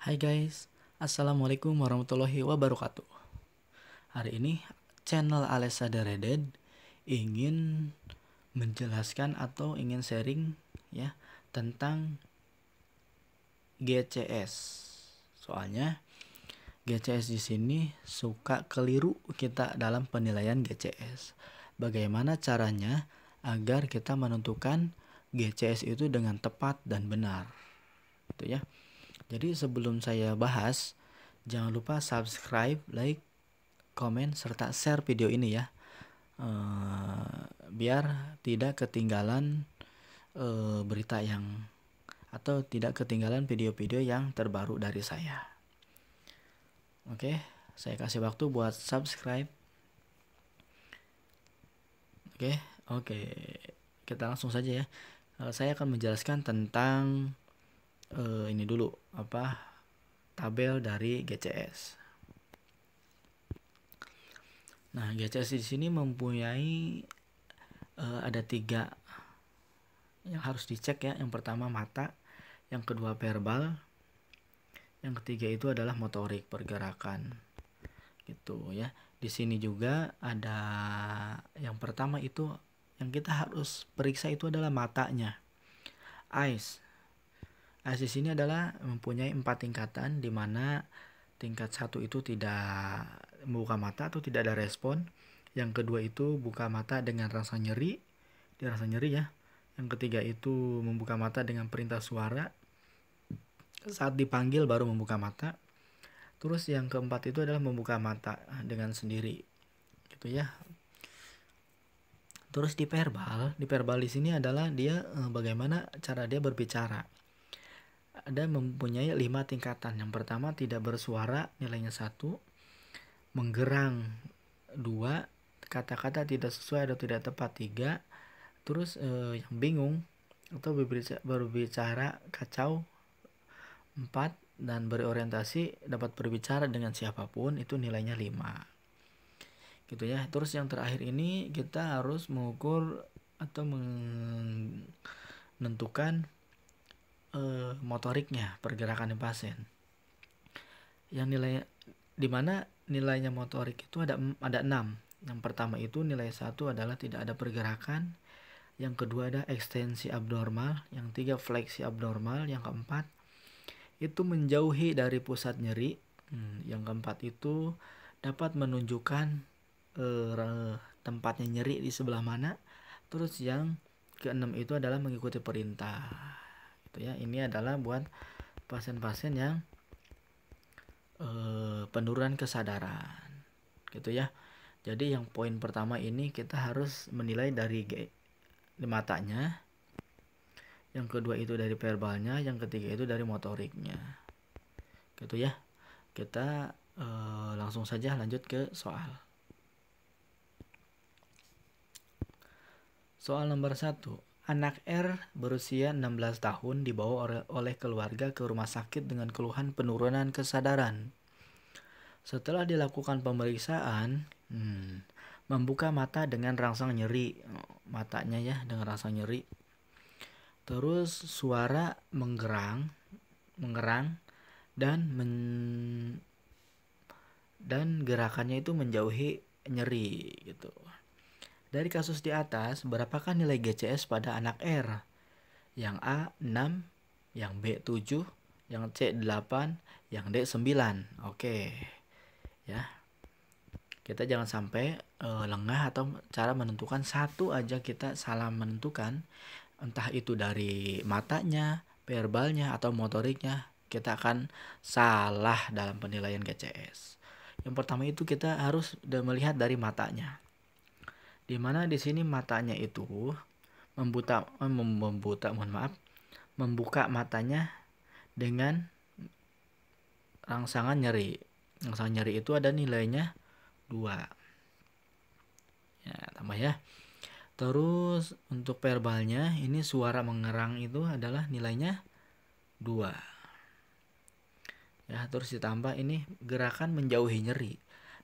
Hai guys, Assalamualaikum warahmatullahi wabarakatuh. Hari ini channel Alessa Dereded ingin menjelaskan atau ingin sharing ya tentang GCS. Soalnya GCS di sini suka keliru kita dalam penilaian GCS. Bagaimana caranya agar kita menentukan GCS itu dengan tepat dan benar. Gitu ya. Jadi sebelum saya bahas, jangan lupa subscribe, like, komen, serta share video ini ya. Biar tidak ketinggalan berita yang atau tidak ketinggalan video-video yang terbaru dari saya. Oke, saya kasih waktu buat subscribe. Oke, kita langsung saja ya. Saya akan menjelaskan tentang ini dulu tabel dari GCS. Nah, GCS di sini mempunyai ada 3 yang harus dicek ya. Yang pertama mata, yang kedua verbal, yang ketiga itu adalah motorik pergerakan. Gitu ya. Di sini juga ada yang pertama itu yang kita harus periksa itu adalah matanya. Eyes di sini adalah mempunyai 4 tingkatan, di mana tingkat 1 itu tidak membuka mata atau tidak ada respon. Yang kedua itu buka mata dengan rasa nyeri, dirasa nyeri ya. Yang ketiga itu membuka mata dengan perintah suara, saat dipanggil baru membuka mata. Terus yang keempat itu adalah membuka mata dengan sendiri, gitu ya. Terus di verbal di sini adalah dia bagaimana cara dia berbicara. Ada mempunyai 5 tingkatan. Yang pertama tidak bersuara, nilainya 1. Menggerang 2. Kata-kata tidak sesuai atau tidak tepat 3. Terus yang bingung atau berbicara kacau 4. Dan berorientasi dapat berbicara dengan siapapun, itu nilainya 5. Gitu ya. Terus yang terakhir ini kita harus mengukur atau menentukan motoriknya, pergerakan pasien. Yang nilai dimana nilainya motorik itu ada 6. Yang pertama itu nilai 1 adalah tidak ada pergerakan. Yang kedua ada ekstensi abnormal. Yang 3 fleksi abnormal. Yang keempat itu menjauhi dari pusat nyeri. Yang keempat itu dapat menunjukkan tempatnya nyeri di sebelah mana. Terus yang keenam itu adalah mengikuti perintah. Gitu ya. Ini adalah buat pasien-pasien yang penurunan kesadaran. Gitu ya. Jadi yang poin pertama ini kita harus menilai dari matanya. Yang kedua itu dari verbalnya, yang ketiga itu dari motoriknya. Gitu ya. Kita langsung saja lanjut ke soal. Soal nomor 1. Anak R berusia 16 tahun dibawa oleh keluarga ke rumah sakit dengan keluhan penurunan kesadaran. Setelah dilakukan pemeriksaan, membuka mata dengan rangsang nyeri. Matanya ya dengan rangsang nyeri. Terus suara menggerang dan gerakannya itu menjauhi nyeri gitu. Dari kasus di atas, berapakah nilai GCS pada anak R? Yang A 6, yang B 7, yang C 8, yang D 9. Oke. Ya. Kita jangan sampai lengah atau cara menentukan satu aja kita salah menentukan. Entah itu dari matanya, verbalnya, atau motoriknya, kita akan salah dalam penilaian GCS. Yang pertama itu kita harus melihat dari matanya. Dimana di sini matanya itu membuka matanya dengan rangsangan nyeri. Rangsangan nyeri itu ada nilainya 2. Ya, tambah ya. Terus untuk verbalnya ini suara mengerang itu adalah nilainya 2. Ya, terus ditambah ini gerakan menjauhi nyeri.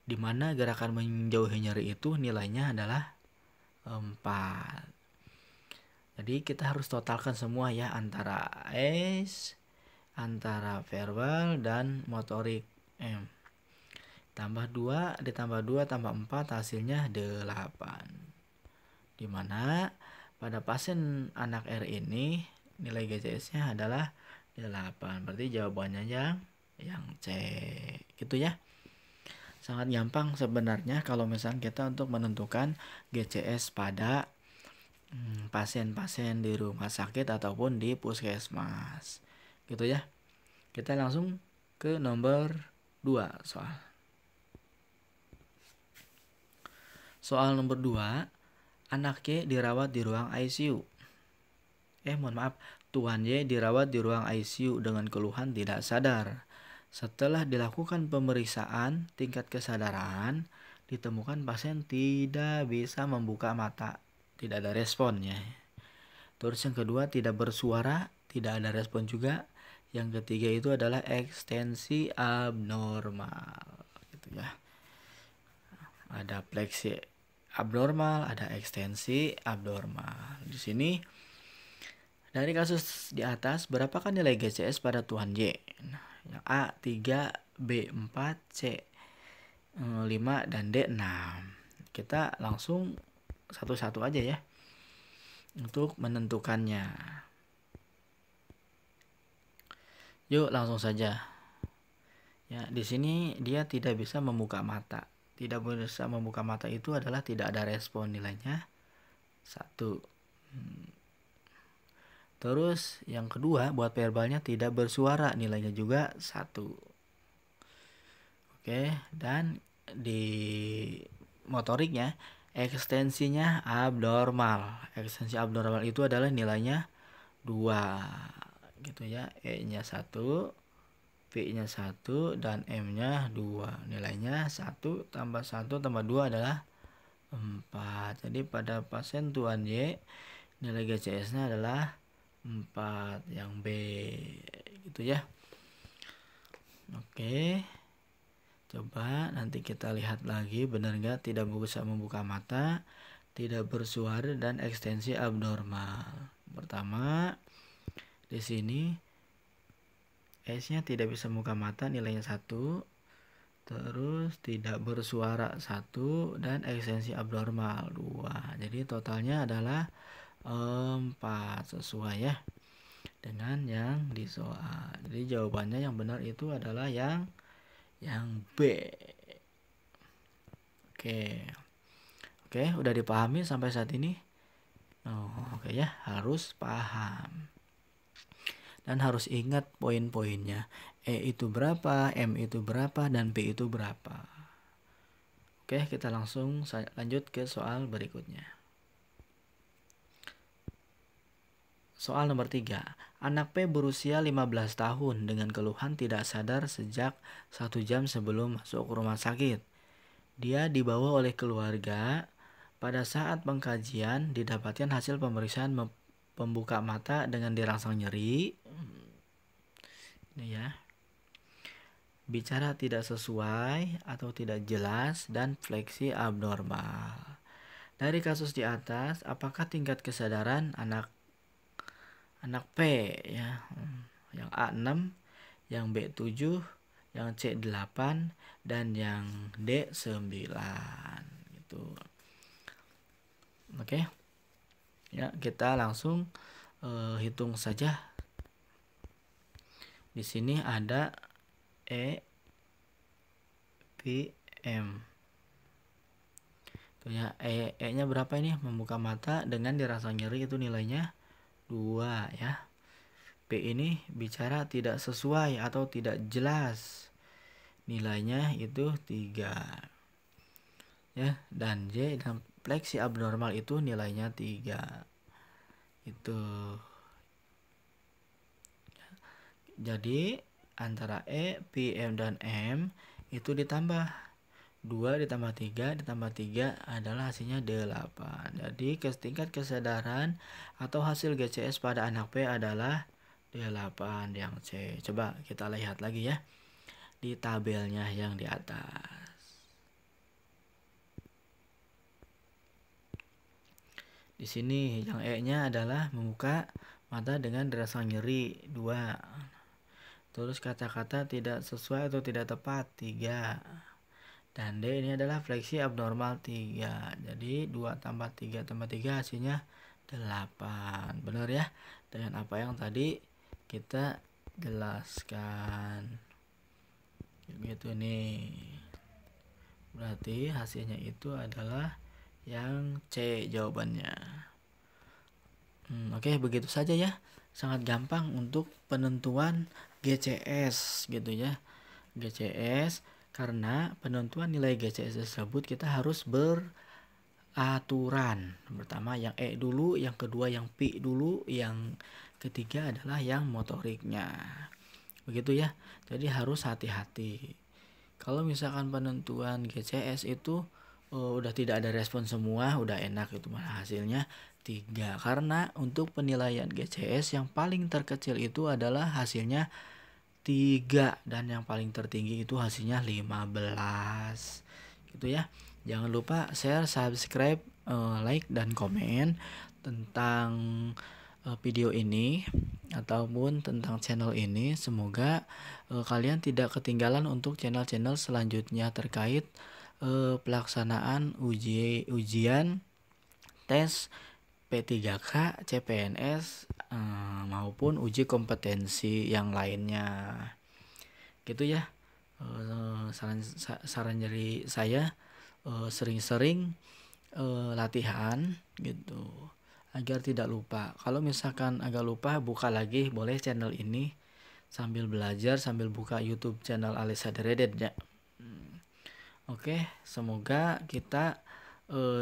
Di mana gerakan menjauhi nyeri itu nilainya adalah 4. Jadi kita harus totalkan semua ya, antara antara verbal dan motorik M. Tambah 2 ditambah 2 tambah 4 hasilnya 8. Dimana pada pasien anak R ini nilai GCS-nya adalah 8. Berarti jawabannya yang C. Gitu ya. Sangat gampang sebenarnya kalau misalnya kita untuk menentukan GCS pada pasien-pasien di rumah sakit ataupun di puskesmas. Gitu ya. Kita langsung ke nomor 2 soal. Soal nomor 2, anak Y dirawat di ruang ICU. Tuan Y dirawat di ruang ICU dengan keluhan tidak sadar. Setelah dilakukan pemeriksaan tingkat kesadaran, ditemukan pasien tidak bisa membuka mata, tidak ada responnya. Terus yang kedua tidak bersuara, tidak ada respon juga. Yang ketiga itu adalah ekstensi abnormal, gitu ya. Ada fleksi abnormal, ada ekstensi abnormal. Di sini dari kasus di atas, berapakah nilai GCS pada Tuan Y? Nah, yang A 3, B 4, C 5, dan D 6. Kita langsung satu-satu aja ya untuk menentukannya. Yuk langsung saja. Ya, di sini dia tidak bisa membuka mata. Tidak bisa membuka mata itu adalah tidak ada respon, nilainya 1. Terus yang kedua buat verbalnya tidak bersuara, nilainya juga 1. Oke, dan di motoriknya ekstensinya abnormal. Ekstensi abnormal itu adalah nilainya 2. Gitu ya. E-nya 1, V-nya 1, dan M-nya 2. Nilainya 1 tambah 1 tambah 2 adalah 4. Jadi pada pasien Tuan Y nilai GCS-nya adalah 4, yang B. Gitu ya. Oke. Coba nanti kita lihat lagi benar nggak tidak bisa membuka mata, tidak bersuara, dan ekstensi abnormal. Pertama, di sini S-nya tidak bisa membuka mata, nilainya 1. Terus tidak bersuara 1, dan ekstensi abnormal 2. Jadi totalnya adalah 4, sesuai ya dengan yang di soal. Jadi jawabannya yang benar itu adalah yang B. Oke, udah dipahami sampai saat ini? Oke ya, harus paham. Dan harus ingat poin-poinnya. E itu berapa, M itu berapa, dan P itu berapa. Oke, kita langsung lanjut ke soal berikutnya. Soal nomor 3. Anak P berusia 15 tahun dengan keluhan tidak sadar sejak 1 jam sebelum masuk rumah sakit. Dia dibawa oleh keluarga. Pada saat pengkajian didapatkan hasil pemeriksaan pembuka mata dengan dirangsang nyeri. Ini ya. Bicara tidak sesuai atau tidak jelas dan fleksi abnormal. Dari kasus di atas, apakah tingkat kesadaran anak P ya? Yang A 6, yang B 7, yang C 8, dan yang D 9 gitu. Oke. Ya, kita langsung hitung saja. Di sini ada E, P, M. Tuh ya, E-nya berapa ini? Membuka mata dengan dirasa nyeri itu nilainya 2 ya. P ini bicara tidak sesuai atau tidak jelas. Nilainya itu 3. Ya, dan J dan fleksi abnormal itu nilainya 3. Itu. Jadi antara E, P, M, dan M itu ditambah 2 ditambah 3 ditambah 3 adalah hasilnya 8. Jadi tingkat kesadaran atau hasil GCS pada anak P adalah 8, yang C. Coba kita lihat lagi ya di tabelnya yang di atas. Di sini yang E-nya adalah membuka mata dengan dirasa nyeri 2. Terus kata-kata tidak sesuai atau tidak tepat 3. Dan D ini adalah fleksi abnormal 3. Jadi 2 tambah 3 tambah 3 hasilnya 8. Benar ya? Dengan apa yang tadi kita jelaskan. Gitu nih. Berarti hasilnya itu adalah yang C jawabannya. Oke, begitu saja ya. Sangat gampang untuk penentuan GCS gitu ya. GCS, karena penentuan nilai GCS tersebut kita harus beraturan. Pertama yang E dulu, yang kedua yang P dulu, yang ketiga adalah yang motoriknya. Begitu ya. Jadi harus hati-hati. Kalau misalkan penentuan GCS itu udah tidak ada respon semua, udah enak itu, malah hasilnya 3. Karena untuk penilaian GCS yang paling terkecil itu adalah hasilnya 3 dan yang paling tertinggi itu hasilnya 15. Gitu ya. Jangan lupa share, subscribe, like dan komen tentang video ini ataupun tentang channel ini. Semoga kalian tidak ketinggalan untuk channel-channel selanjutnya terkait pelaksanaan ujian tes P3K, CPNS maupun uji kompetensi yang lainnya. Gitu ya. Saran dari saya sering-sering latihan gitu agar tidak lupa. Kalau misalkan agak lupa, buka lagi boleh channel ini sambil belajar, sambil buka YouTube channel Alessa The Redhead ya. Oke, semoga kita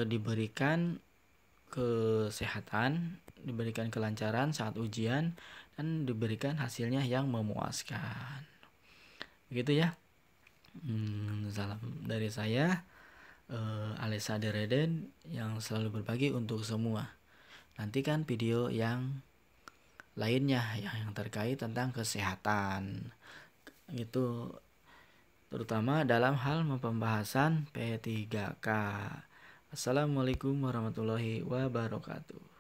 diberikan kesehatan, diberikan kelancaran saat ujian, dan diberikan hasilnya yang memuaskan. Begitu ya. Salam dari saya, Alessa The Redhead, yang selalu berbagi untuk semua. Nantikan video yang lainnya yang terkait tentang kesehatan gitu, terutama dalam hal pembahasan P3K. Assalamualaikum warahmatullahi wabarakatuh.